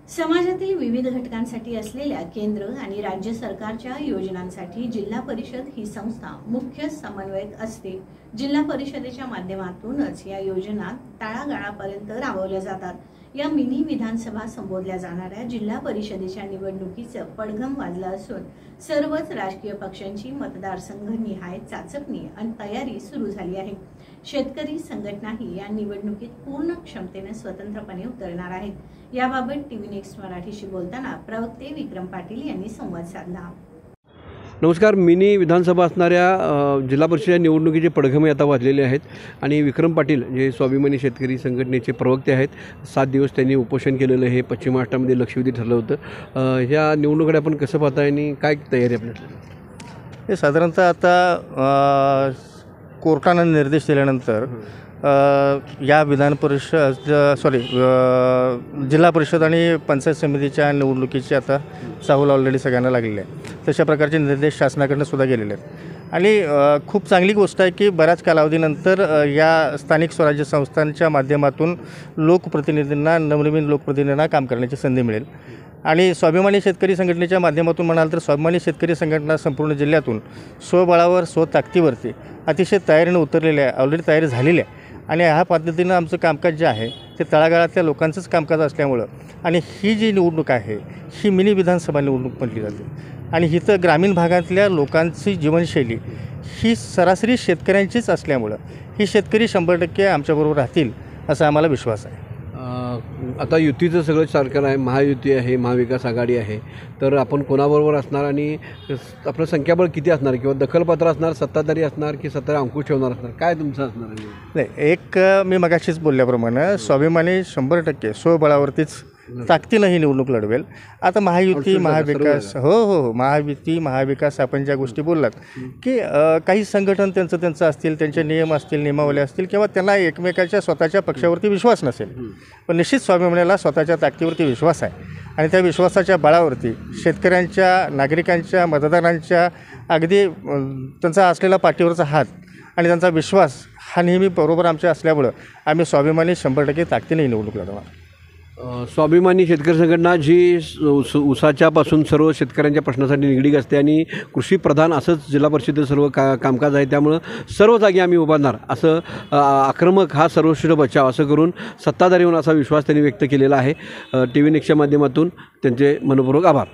समाजातील विविध घटकांसाठी असलेल्या केंद्र आणि राज्य सरकारच्या योजनांसाठी जिल्हा परिषद ही संस्था मुख्य समन्वयक असते। जिल्हा परिषदेच्या माध्यमातूनच या योजना तळागाळापर्यंत राबवल्या जातात। या मिनी विधानसभा संबोधल्या जाणाऱ्या जिल्हा परिषदेच्या निवडणुकीचं पडघम वाजलं असून सर्वच राजकीय पक्षांची मतदारसंघनिहाय चाचपणी आणि तयारी सुरू झाली आहे। शेतकरी संघटनाही या निवडणुकीत पूर्ण क्षमतेने स्वतंत्रपणे उतरणार आहेत। याबाबत टीव्ही नेक्स्ट मराठीशी बोलताना प्रवक्ते विक्रम पाटील यांनी संवाद साधला। नमस्कार। मिनी विधानसभा असणाऱ्या जिल्हा परिषद निवडणुकीचे पडघमे आता वाजलेले आहेत आणि विक्रम पाटील जे स्वाभिमानी शेतकरी संघटनेचे प्रवक्ते आहेत, 7 दिवस त्यांनी उपोषण केलेलं हे पश्चिम महाराष्ट्रामध्ये लक्षवेधी ठरलं होतं। ह्या निवडणुकीकडे आपण कसं पाहताय आणि काय तयारी आपल्याला? हे साधारणतः आता कोर्टानं निर्देश दिल्यानंतर या विधान परिषद जिल्हा परिषद आणि पंचायत समितीच्या निवडणुकीची आता चाहूल ऑलरेडी सगळ्यांना लागलेली आहे। तशा प्रकारचे निर्देश शासनाकडून सुद्धा गेलेले आहेत आणि खूप चांगली गोष्ट आहे की बऱ्याच कालावधीनंतर या स्थानिक स्वराज्य संस्थांच्या माध्यमातून लोकप्रतिनिधींना, नवनवीन लोकप्रतिनिधींना काम करण्याची संधी मिळेल। आणि स्वाभिमानी शेतकरी संघटनेच्या माध्यमातून म्हणाल तर स्वाभिमानी शेतकरी संघटना संपूर्ण जिल्ह्यातून स्वबळावर स्वताकदीवरती अतिशय तयारीने उतरलेल्या आहे, ऑलरेडी तयारी झालेली आहे। आणि ह्या पद्धतीनं आमचं कामकाज जे आहे ते तळागाळातल्या लोकांचंच कामकाज असल्यामुळं आणि ही जी निवडणूक आहे ही मिनी विधानसभा निवडणूक म्हटली जाते आणि इथं ग्रामीण भागातल्या लोकांची जीवनशैली ही सरासरी शेतकऱ्यांचीच असल्यामुळं ही शेतकरी 100% आमच्याबरोबर राहतील असा आम्हाला विश्वास आहे। आता युतीचं सगळं सरकार आहे, महायुती आहे, महाविकास आघाडी आहे, तर आपण कोणाबरोबर असणार आणि आपलं संख्याबळ किती असणार किंवा दखलपात्र असणार, सत्ताधारी असणार की सत्ता अंकुश ठेवणार असणार, काय तुमचं असणार आहे? नाही, एक मी मगाशीच बोलल्याप्रमाणे स्वाभिमानी 100% स्वबळावरतीच ताकदीनं ही निवडणूक लढवेल। आता महायुती, महाविकास, हो महायुती, महाविकास आपण ज्या गोष्टी बोललात की काही संघटन त्यांचं असतील, त्यांचे नियम असतील, नियमावली असतील किंवा त्यांना एकमेकाच्या स्वतःच्या पक्षावरती विश्वास नसेल, पण निश्चित स्वाभिमानीला स्वतःच्या ताकदीवरती विश्वास आहे आणि त्या विश्वासाच्या बळावरती शेतकऱ्यांच्या, नागरिकांच्या, मतदारांच्या अगदी त्यांचा असलेला पाठीवरचा हात आणि त्यांचा विश्वास हा नेहमी बरोबर आमच्या असल्यामुळं आम्ही स्वाभिमानी 100% ताकदीने निवडणूक लढवणार। स्वाभिमानी शेतकरी संघटना जी ऊसाच्यापासून सर्व शेतकऱ्यांच्या प्रश्नासाठी निगडीत असते आणि कृषीप्रधान असंच जिल्हा परिषदेचं सर्व कामकाज आहे, त्यामुळं सर्व जागी आम्ही उभारणार असं आक्रमक हा सर्वश्रेष्ठ बचाव असं करून सत्ताधारी होऊन असा विश्वास त्यांनी व्यक्त केलेला आहे। टीव्ही नेक्स्टच्या माध्यमातून त्यांचे मनपूर्वक आभार।